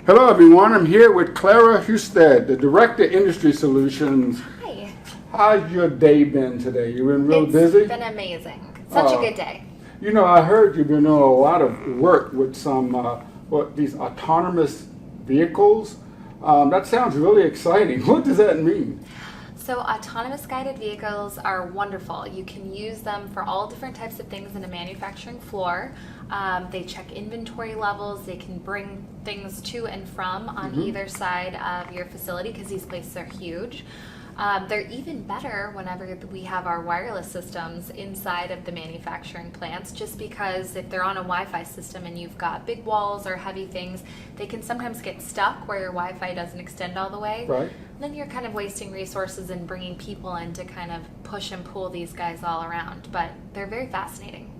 Hello everyone, I'm here with Clara Hustad, the Director Industry Solutions. Hi. How's your day been today? You been real busy? It's been amazing. Such a good day. You know, I heard you've been doing a lot of work with some, these autonomous vehicles. That sounds really exciting. What does that mean? So autonomous guided vehicles are wonderful. You can use them for all different types of things in a manufacturing floor. They check inventory levels. They can bring things to and from on either side of your facility because these places are huge. They're even better whenever we have our wireless systems inside of the manufacturing plants, just because if they're on a Wi-Fi system and you've got big walls or heavy things, they can sometimes get stuck where your Wi-Fi doesn't extend all the way. Right. And then you're kind of wasting resources and bringing people in to kind of push and pull these guys all around. But they're very fascinating.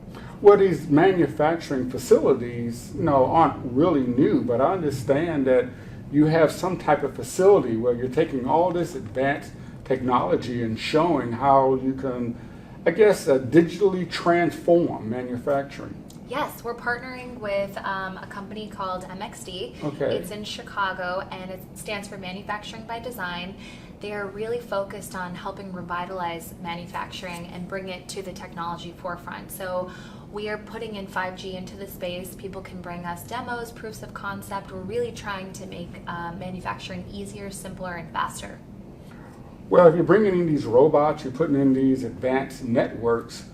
Well, these manufacturing facilities, aren't really new, but I understand that you have some type of facility where you're taking all this advanced technology and showing how you can, digitally transform manufacturing. Yes, we're partnering with a company called MXD. Okay. It's in Chicago, and it stands for Manufacturing by Design. They are really focused on helping revitalize manufacturing and bring it to the technology forefront. So we are putting in 5G into the space. People can bring us demos, proofs of concept. We're really trying to make manufacturing easier, simpler, and faster. Well, if you're bringing in these robots, you're putting in these advanced networks,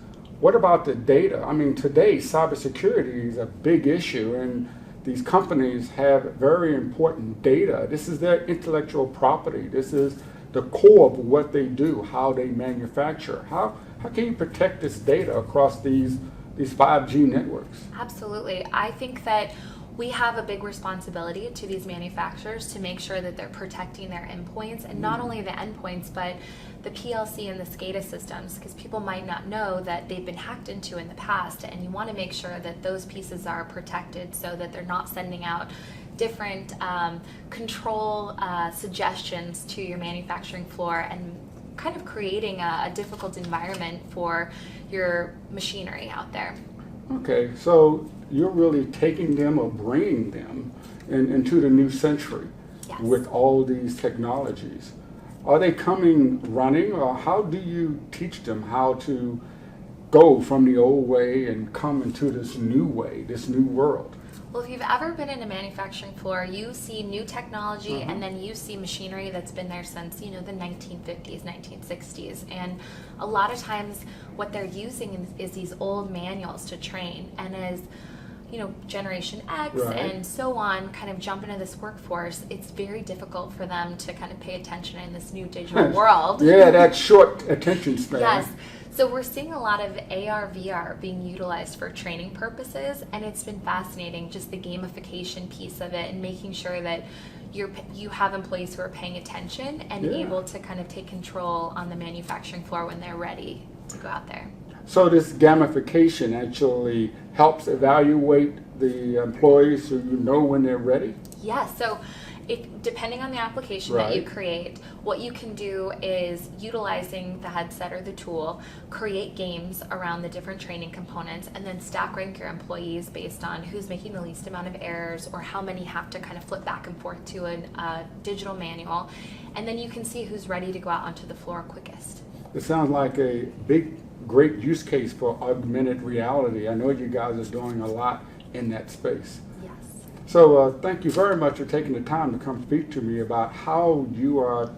what about the data? I mean, today, cybersecurity is a big issue, and these companies have very important data. This is their intellectual property. This is the core of what they do, how they manufacture. How can you protect this data across these 5G networks? Absolutely. I think that we have a big responsibility to these manufacturers to make sure that they're protecting their endpoints, and not only the endpoints, but the PLC and the SCADA systems, because people might not know that they've been hacked into in the past, and you want to make sure that those pieces are protected so that they're not sending out different control suggestions to your manufacturing floor and kind of creating a difficult environment for your machinery out there. Okay, so you're really taking them or bringing them into the new century. Yes. With all these technologies. Are they coming running, or how do you teach them how to go from the old way and come into this new way, this new world? Well, if you've ever been in a manufacturing floor, you see new technology and then you see machinery that's been there since, the 1950s, 1960s. And a lot of times what they're using is these old manuals to train. And as Generation X and so on kind of jump into this workforce, it's very difficult for them to kind of pay attention in this new digital world. Yeah, that short attention span. Yes. So we're seeing a lot of AR, VR being utilized for training purposes, and it's been fascinating, just the gamification piece of it and making sure that you have employees who are paying attention and able to kind of take control on the manufacturing floor when they're ready to go out there. So this gamification actually helps evaluate the employees so you know when they're ready? Yes. So depending on the application that you create, what you can do is, utilizing the headset or the tool, create games around the different training components, and then stack rank your employees based on who's making the least amount of errors or how many have to kind of flip back and forth to a digital manual. And then you can see who's ready to go out onto the floor quickest. It sounds like a great use case for augmented reality. I know you guys are doing a lot in that space. Yes. So thank you very much for taking the time to come speak to me about how you are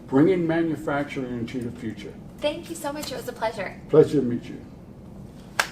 bringing manufacturing into the future. Thank you so much. It was a pleasure. Pleasure to meet you.